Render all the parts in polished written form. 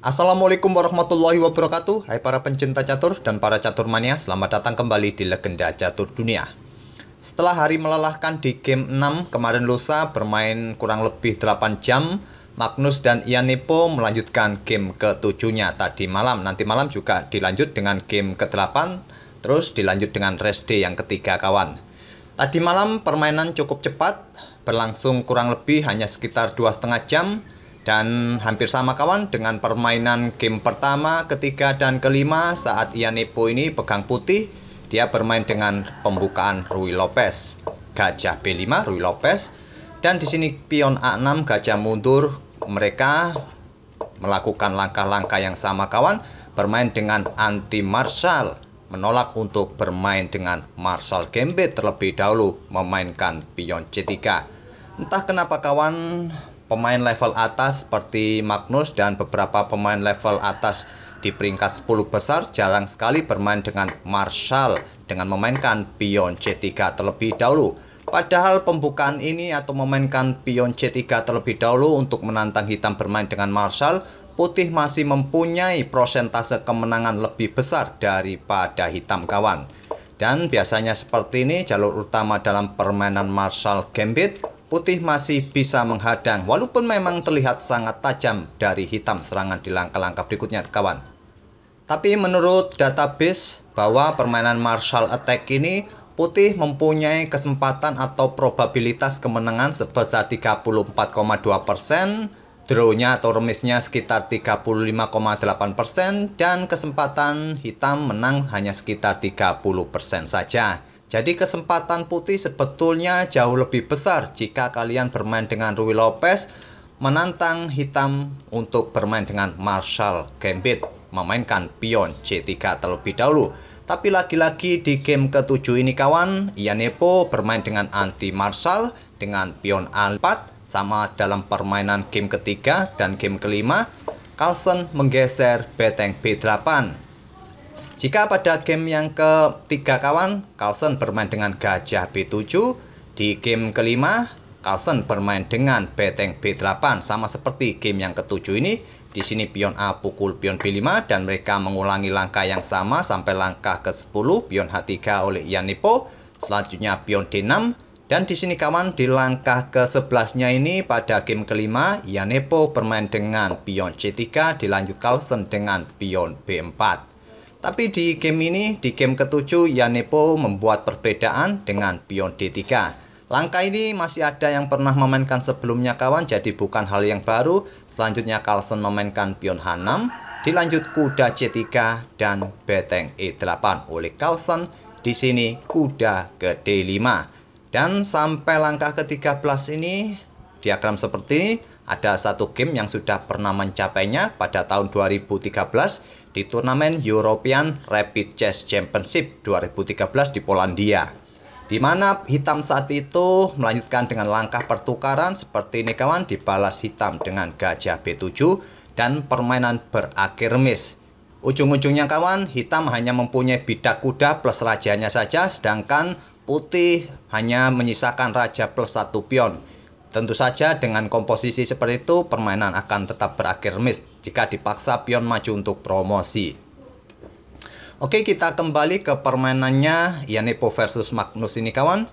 Assalamualaikum warahmatullahi wabarakatuh. Hai para pencinta catur dan para catur mania, selamat datang kembali di Legenda Catur Dunia. Setelah hari melelahkan di game 6 kemarin lusa bermain kurang lebih 8 jam, Magnus dan Ian Nepo melanjutkan game ke-7-nya tadi malam. Nanti malam juga dilanjut dengan game ke-8, terus dilanjut dengan rest day yang ketiga kawan. Tadi malam permainan cukup cepat, berlangsung kurang lebih hanya sekitar 2,5 jam. Dan hampir sama kawan dengan permainan game pertama, ketiga, dan kelima saat Ian Nepo ini pegang putih. Dia bermain dengan pembukaan Ruy Lopez, gajah B5 Ruy Lopez, dan di sini pion A6 gajah mundur. Mereka melakukan langkah-langkah yang sama kawan, bermain dengan anti Marshall, menolak untuk bermain dengan Marshall Gambit terlebih dahulu, memainkan pion C3. Entah kenapa kawan, pemain level atas seperti Magnus dan beberapa pemain level atas di peringkat 10 besar jarang sekali bermain dengan Marshall dengan memainkan pion C3 terlebih dahulu. Padahal pembukaan ini atau memainkan pion C3 terlebih dahulu untuk menantang hitam bermain dengan Marshall, putih masih mempunyai prosentase kemenangan lebih besar daripada hitam kawan. Dan biasanya seperti ini jalur utama dalam permainan Marshall Gambit, putih masih bisa menghadang walaupun memang terlihat sangat tajam dari hitam serangan di langkah-langkah berikutnya kawan. Tapi menurut database bahwa permainan Marshall Attack ini putih mempunyai kesempatan atau probabilitas kemenangan sebesar 34,2%, draw-nya atau remisnya sekitar 35,8%, dan kesempatan hitam menang hanya sekitar 30% saja. Jadi kesempatan putih sebetulnya jauh lebih besar jika kalian bermain dengan Ruy Lopez menantang hitam untuk bermain dengan Marshall Gambit, memainkan pion C3 terlebih dahulu. Tapi lagi-lagi di game ke-7 ini kawan, Ian Nepo bermain dengan anti Marshall dengan pion A4 sama dalam permainan game ketiga dan game kelima. Carlsen menggeser beteng B8. Jika pada game yang ketiga kawan, Carlsen bermain dengan gajah B7. Di game kelima, Carlsen bermain dengan beteng B8 sama seperti game yang ke-7 ini. Di sini pion A pukul pion B5 dan mereka mengulangi langkah yang sama sampai langkah ke-10 pion H3 oleh Ian Nepo. Selanjutnya pion D6 dan di sini kawan di langkah ke-11-nya ini pada game kelima Ian Nepo bermain dengan pion C3 dilanjut Carlsen dengan pion B4. Tapi di game ini, di game ke-7, Ian Nepo membuat perbedaan dengan pion D3. Langkah ini masih ada yang pernah memainkan sebelumnya kawan, jadi bukan hal yang baru. Selanjutnya Carlsen memainkan pion H6, dilanjut kuda C3 dan beteng E8 oleh Carlsen. Di sini kuda ke D5. Dan sampai langkah ke-13 ini, diagram seperti ini. Ada satu game yang sudah pernah mencapainya pada tahun 2013 di turnamen European Rapid Chess Championship 2013 di Polandia, di mana hitam saat itu melanjutkan dengan langkah pertukaran seperti ini kawan, dibalas hitam dengan gajah B7 dan permainan berakhir miss. Ujung-ujungnya kawan, hitam hanya mempunyai bidak kuda plus rajanya saja, sedangkan putih hanya menyisakan raja plus 1 pion. Tentu saja dengan komposisi seperti itu permainan akan tetap berakhir miss jika dipaksa pion maju untuk promosi. Oke, kita kembali ke permainannya Ian Nepo versus Magnus ini kawan.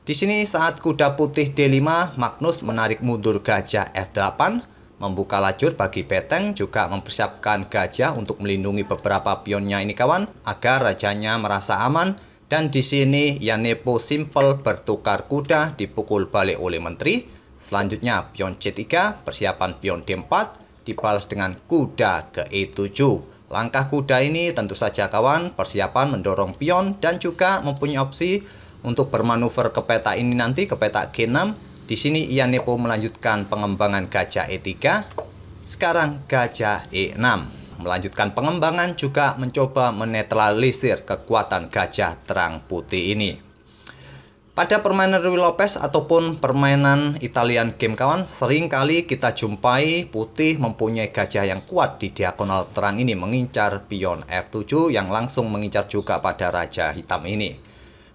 Di sini saat kuda putih D5, Magnus menarik mundur gajah F8, membuka lajur bagi beteng, juga mempersiapkan gajah untuk melindungi beberapa pionnya ini kawan agar rajanya merasa aman. Dan di sini Ian Nepo simple bertukar kuda dipukul balik oleh menteri. Selanjutnya pion C3, persiapan pion D4, dibalas dengan kuda ke E7. Langkah kuda ini tentu saja kawan, persiapan mendorong pion dan juga mempunyai opsi untuk bermanuver ke peta ini nanti, ke peta G6. Di sini Ian Nepo melanjutkan pengembangan gajah E3. Sekarang gajah E6. Melanjutkan pengembangan juga mencoba menetralisir kekuatan gajah terang putih ini. Pada permainan Ruy Lopez ataupun permainan Italian game kawan, sering kali kita jumpai putih mempunyai gajah yang kuat di diagonal terang ini mengincar pion F7 yang langsung mengincar juga pada raja hitam ini.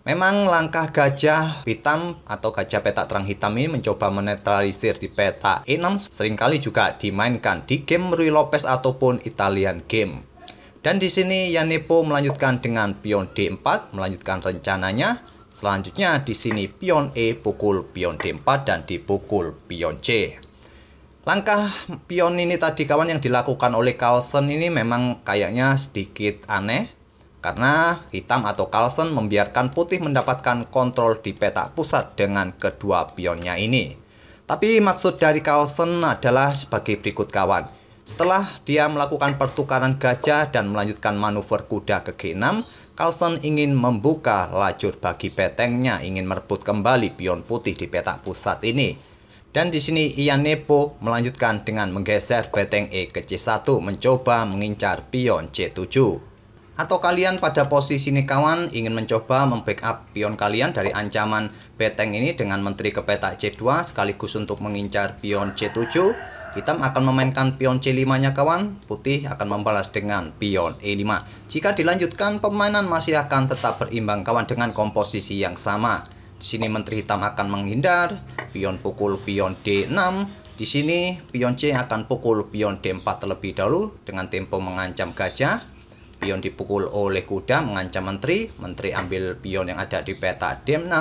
Memang langkah gajah hitam atau gajah petak terang hitam ini mencoba menetralisir di petak E6 seringkali juga dimainkan di game Ruy Lopez ataupun Italian game. Dan di sini Yanepo melanjutkan dengan pion D4 melanjutkan rencananya. Selanjutnya di sini pion E pukul pion D4 dan dipukul pion C. Langkah pion ini tadi kawan yang dilakukan oleh Carlsen ini memang kayaknya sedikit aneh. Karena hitam atau Carlsen membiarkan putih mendapatkan kontrol di petak pusat dengan kedua pionnya ini. Tapi maksud dari Carlsen adalah sebagai berikut kawan. Setelah dia melakukan pertukaran gajah dan melanjutkan manuver kuda ke G6, Carlsen ingin membuka lajur bagi betengnya, ingin merebut kembali pion putih di petak pusat ini. Dan di sini Yanepo melanjutkan dengan menggeser beteng E ke C1, mencoba mengincar pion C7. Atau kalian pada posisi ini kawan ingin mencoba membackup pion kalian dari ancaman beteng ini dengan menteri ke petak C2 sekaligus untuk mengincar pion C7. Hitam akan memainkan pion C5 nya kawan, putih akan membalas dengan pion E5. Jika dilanjutkan permainan masih akan tetap berimbang kawan dengan komposisi yang sama. Di sini menteri hitam akan menghindar, pion pukul pion D6. Di sini pion C akan pukul pion D4 terlebih dahulu dengan tempo mengancam gajah. Pion dipukul oleh kuda mengancam menteri, menteri ambil pion yang ada di peta D6,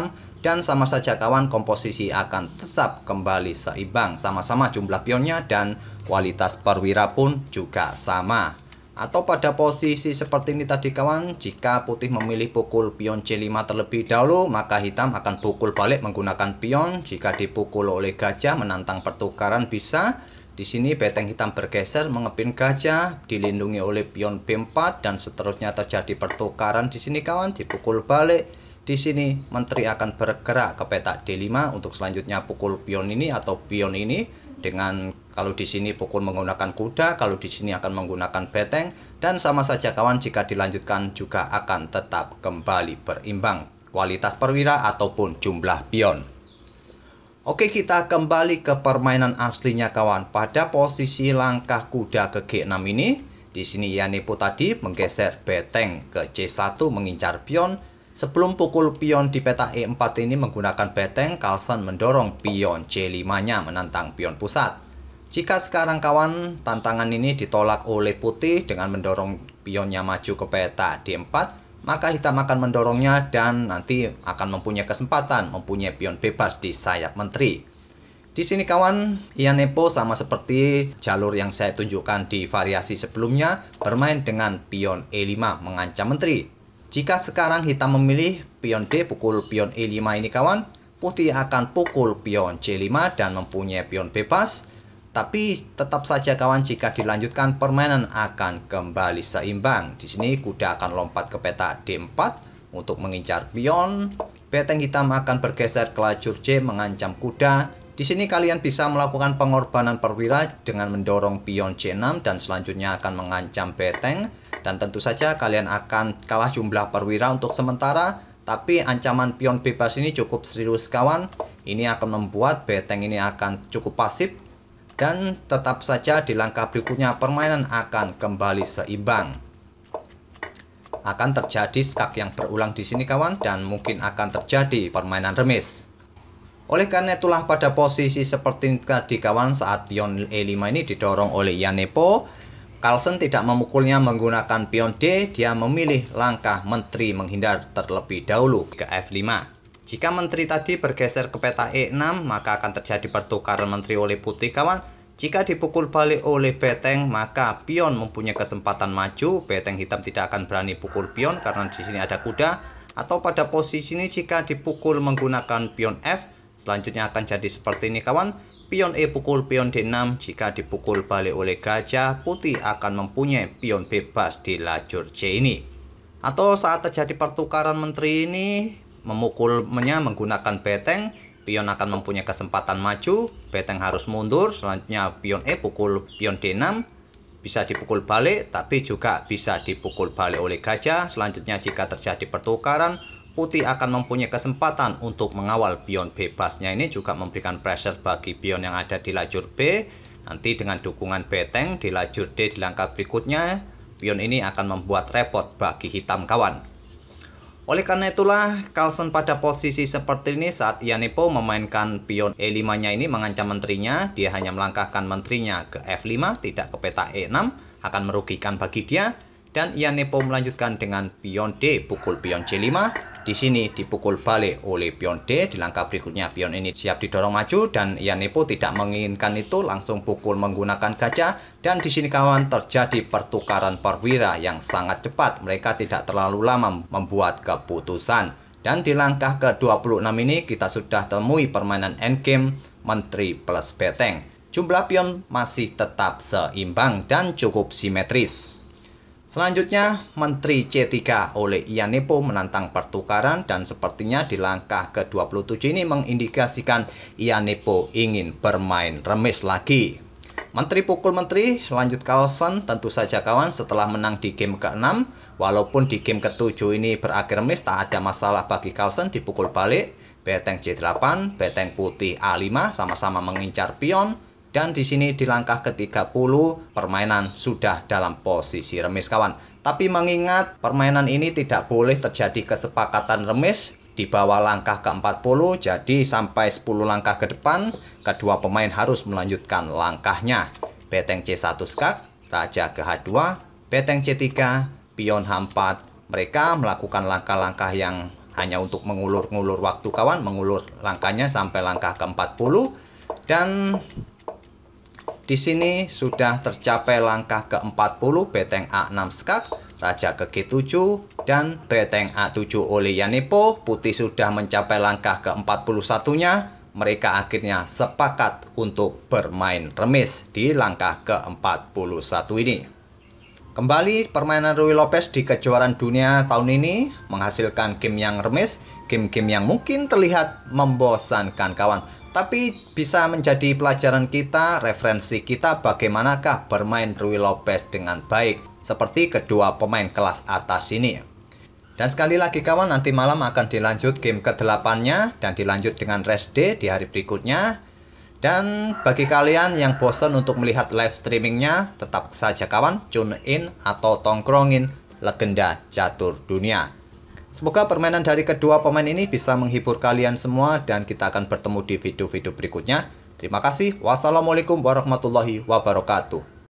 dan sama saja kawan komposisi akan tetap kembali seimbang, sama-sama jumlah pionnya dan kualitas perwira pun juga sama. Atau pada posisi seperti ini tadi kawan, jika putih memilih pukul pion C5 terlebih dahulu, maka hitam akan pukul balik menggunakan pion. Jika dipukul oleh gajah menantang pertukaran bisa. Di sini beteng hitam bergeser mengepin gajah, dilindungi oleh pion B4 dan seterusnya terjadi pertukaran di sini kawan, dipukul balik. Di sini menteri akan bergerak ke petak D5 untuk selanjutnya pukul pion ini atau pion ini dengan kalau di sini pukul menggunakan kuda, kalau di sini akan menggunakan beteng dan sama saja kawan jika dilanjutkan juga akan tetap kembali berimbang kualitas perwira ataupun jumlah pion. Oke, kita kembali ke permainan aslinya kawan. Pada posisi langkah kuda ke G6 ini, di sini Yanepo tadi menggeser beteng ke C1 mengincar pion. Sebelum pukul pion di peta E4 ini menggunakan beteng, Carlsen mendorong pion C5-nya menantang pion pusat. Jika sekarang kawan, tantangan ini ditolak oleh putih dengan mendorong pionnya maju ke peta D4, maka hitam akan mendorongnya dan nanti akan mempunyai kesempatan mempunyai pion bebas di sayap menteri. Di sini kawan, Yanepo sama seperti jalur yang saya tunjukkan di variasi sebelumnya, bermain dengan pion E5 mengancam menteri. Jika sekarang hitam memilih pion D pukul pion E5 ini kawan, putih akan pukul pion C5 dan mempunyai pion bebas. Tapi tetap saja kawan jika dilanjutkan permainan akan kembali seimbang. Di sini kuda akan lompat ke peta D4 untuk mengincar pion. Beteng hitam akan bergeser ke lajur C mengancam kuda. Di sini kalian bisa melakukan pengorbanan perwira dengan mendorong pion C6 dan selanjutnya akan mengancam beteng. Dan tentu saja kalian akan kalah jumlah perwira untuk sementara. Tapi ancaman pion bebas ini cukup serius kawan. Ini akan membuat beteng ini akan cukup pasif. Dan tetap saja di langkah berikutnya permainan akan kembali seimbang. Akan terjadi skak yang berulang di sini kawan dan mungkin akan terjadi permainan remis. Oleh karena itulah pada posisi seperti tadi kawan saat pion E5 ini didorong oleh Yanepo, Carlsen tidak memukulnya menggunakan pion D, dia memilih langkah menteri menghindar terlebih dahulu ke F5. Jika menteri tadi bergeser ke peta E6, maka akan terjadi pertukaran menteri oleh putih kawan. Jika dipukul balik oleh beteng, maka pion mempunyai kesempatan maju. Beteng hitam tidak akan berani pukul pion karena di sini ada kuda. Atau pada posisi ini jika dipukul menggunakan pion F, selanjutnya akan jadi seperti ini kawan. Pion E pukul pion D6, jika dipukul balik oleh gajah, putih akan mempunyai pion bebas di lajur C ini. Atau saat terjadi pertukaran menteri ini, memukulnya menggunakan beteng, pion akan mempunyai kesempatan maju, beteng harus mundur, selanjutnya pion E pukul pion D6, bisa dipukul balik, tapi juga bisa dipukul balik oleh gajah. Selanjutnya jika terjadi pertukaran, putih akan mempunyai kesempatan untuk mengawal pion bebasnya ini, juga memberikan pressure bagi pion yang ada di lajur B. Nanti dengan dukungan beteng di lajur D di langkah berikutnya, pion ini akan membuat repot bagi hitam kawan. Oleh karena itulah, Carlsen pada posisi seperti ini saat Iannepo memainkan pion E5-nya ini mengancam menterinya. Dia hanya melangkahkan menterinya ke F5, tidak ke peta E6, akan merugikan bagi dia. Dan Iannepo melanjutkan dengan pion D, pukul pion C5. Di sini dipukul balik oleh pion D. Di langkah berikutnya pion ini siap didorong maju dan Iannepo tidak menginginkan itu, langsung pukul menggunakan gajah. Dan di sini kawan, terjadi pertukaran perwira yang sangat cepat. Mereka tidak terlalu lama membuat keputusan. Dan di langkah ke-26 ini kita sudah temui permainan endgame menteri plus beteng. Jumlah pion masih tetap seimbang dan cukup simetris. Selanjutnya, menteri C3 oleh Iannepo menantang pertukaran dan sepertinya di langkah ke-27 ini mengindikasikan Iannepo ingin bermain remis lagi. Menteri pukul menteri, lanjut Carlsen tentu saja kawan setelah menang di game ke-6. Walaupun di game ke-7 ini berakhir remis, tak ada masalah bagi Carlsen, dipukul balik. Beteng C8, beteng putih A5 sama-sama mengincar pion. Dan di sini di langkah ke-30 permainan sudah dalam posisi remis kawan. Tapi mengingat permainan ini tidak boleh terjadi kesepakatan remis di bawah langkah ke-40. Jadi sampai 10 langkah ke depan kedua pemain harus melanjutkan langkahnya. Beteng C1 skak, raja ke H2, beteng C3, pion H4. Mereka melakukan langkah-langkah yang hanya untuk mengulur-ngulur waktu kawan. Mengulur langkahnya sampai langkah ke-40. Dan di sini sudah tercapai langkah ke-40, beteng A6 skak, raja ke G7, dan beteng A7 oleh Iannepo. Putih sudah mencapai langkah ke-41-nya. Mereka akhirnya sepakat untuk bermain remis di langkah ke-41 ini. Kembali permainan Ruy Lopez di kejuaraan dunia tahun ini menghasilkan game yang remis, game-game yang mungkin terlihat membosankan kawan. Tapi bisa menjadi pelajaran kita, referensi kita bagaimanakah bermain Ruy Lopez dengan baik seperti kedua pemain kelas atas ini. Dan sekali lagi kawan, nanti malam akan dilanjut game ke-8-nya dan dilanjut dengan rest day di hari berikutnya. Dan bagi kalian yang bosan untuk melihat live streamingnya, tetap saja kawan tune in atau tongkrongin legenda catur dunia. Semoga permainan dari kedua pemain ini bisa menghibur kalian semua dan kita akan bertemu di video-video berikutnya. Terima kasih. Wassalamualaikum warahmatullahi wabarakatuh.